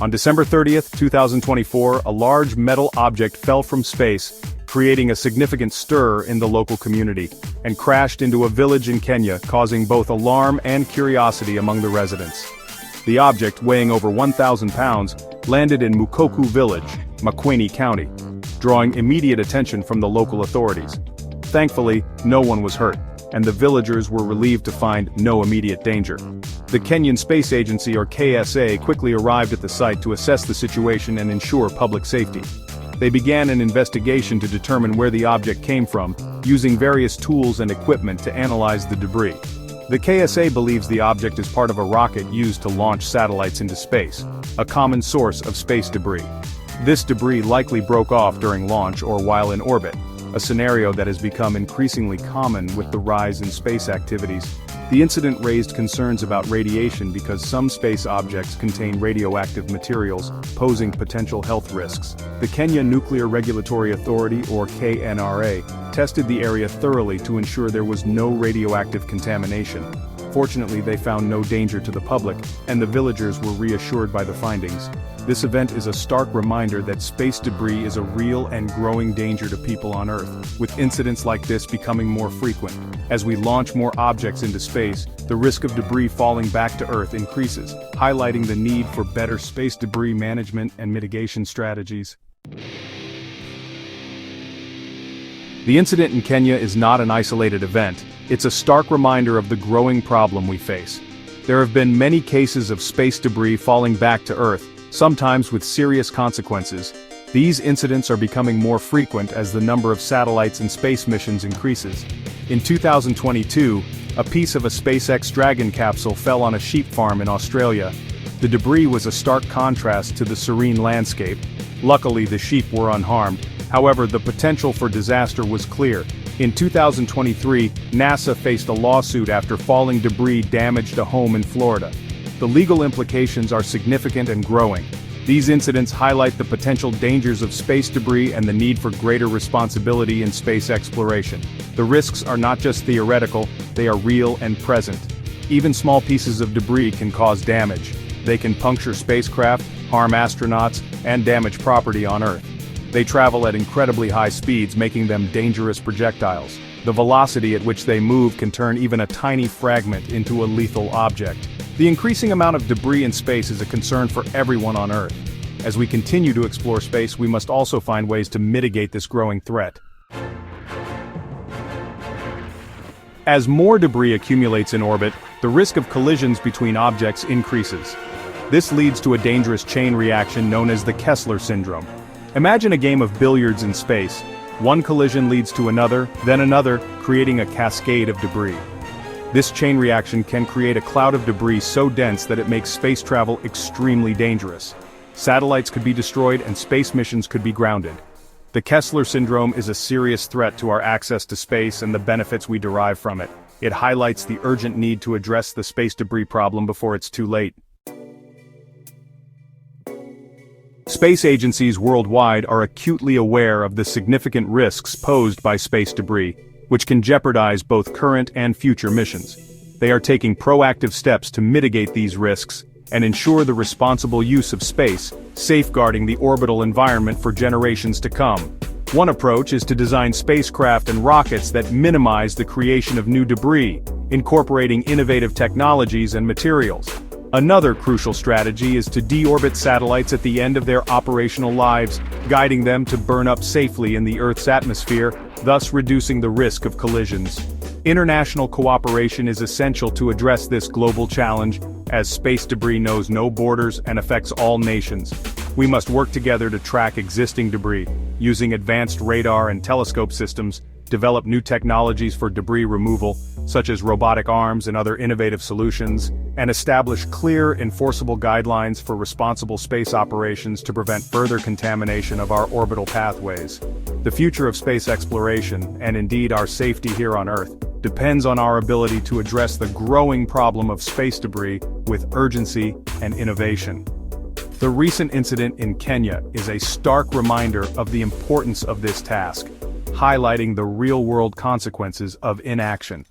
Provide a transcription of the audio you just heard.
On December 30th, 2024, a large metal object fell from space, creating a significant stir in the local community, and crashed into a village in Kenya, causing both alarm and curiosity among the residents. The object, weighing over 1,000 pounds, landed in Mukoku Village, Makueni County, drawing immediate attention from the local authorities. Thankfully, no one was hurt, and the villagers were relieved to find no immediate danger. The Kenyan Space Agency, or KSA, quickly arrived at the site to assess the situation and ensure public safety. They began an investigation to determine where the object came from, using various tools and equipment to analyze the debris. The KSA believes the object is part of a rocket used to launch satellites into space, a common source of space debris. This debris likely broke off during launch or while in orbit, a scenario that has become increasingly common with the rise in space activities. The incident raised concerns about radiation because some space objects contain radioactive materials, posing potential health risks. The Kenya Nuclear Regulatory Authority, or KNRA, tested the area thoroughly to ensure there was no radioactive contamination. Fortunately, they found no danger to the public, and the villagers were reassured by the findings. This event is a stark reminder that space debris is a real and growing danger to people on Earth, with incidents like this becoming more frequent. As we launch more objects into space, the risk of debris falling back to Earth increases, highlighting the need for better space debris management and mitigation strategies. The incident in Kenya is not an isolated event. It's a stark reminder of the growing problem we face. There have been many cases of space debris falling back to Earth, sometimes with serious consequences. These incidents are becoming more frequent as the number of satellites and space missions increases. In 2022, a piece of a SpaceX Dragon capsule fell on a sheep farm in Australia. The debris was a stark contrast to the serene landscape. Luckily, the sheep were unharmed. However, the potential for disaster was clear. In 2023, NASA faced a lawsuit after falling debris damaged a home in Florida. The legal implications are significant and growing. These incidents highlight the potential dangers of space debris and the need for greater responsibility in space exploration. The risks are not just theoretical, they are real and present. Even small pieces of debris can cause damage. They can puncture spacecraft, harm astronauts, and damage property on Earth. They travel at incredibly high speeds, making them dangerous projectiles. The velocity at which they move can turn even a tiny fragment into a lethal object. The increasing amount of debris in space is a concern for everyone on Earth. As we continue to explore space, we must also find ways to mitigate this growing threat. As more debris accumulates in orbit, the risk of collisions between objects increases. This leads to a dangerous chain reaction known as the Kessler Syndrome. Imagine a game of billiards in space. One collision leads to another, then another, creating a cascade of debris. This chain reaction can create a cloud of debris so dense that it makes space travel extremely dangerous. Satellites could be destroyed and space missions could be grounded. The Kessler Syndrome is a serious threat to our access to space and the benefits we derive from it. It highlights the urgent need to address the space debris problem before it's too late. Space agencies worldwide are acutely aware of the significant risks posed by space debris, which can jeopardize both current and future missions. They are taking proactive steps to mitigate these risks and ensure the responsible use of space, safeguarding the orbital environment for generations to come. One approach is to design spacecraft and rockets that minimize the creation of new debris, incorporating innovative technologies and materials. Another crucial strategy is to deorbit satellites at the end of their operational lives, guiding them to burn up safely in the Earth's atmosphere, thus reducing the risk of collisions. International cooperation is essential to address this global challenge, as space debris knows no borders and affects all nations. We must work together to track existing debris, using advanced radar and telescope systems, develop new technologies for debris removal, such as robotic arms and other innovative solutions, and establish clear, enforceable guidelines for responsible space operations to prevent further contamination of our orbital pathways. The future of space exploration, and indeed our safety here on Earth, depends on our ability to address the growing problem of space debris with urgency and innovation. The recent incident in Kenya is a stark reminder of the importance of this task, highlighting the real-world consequences of inaction.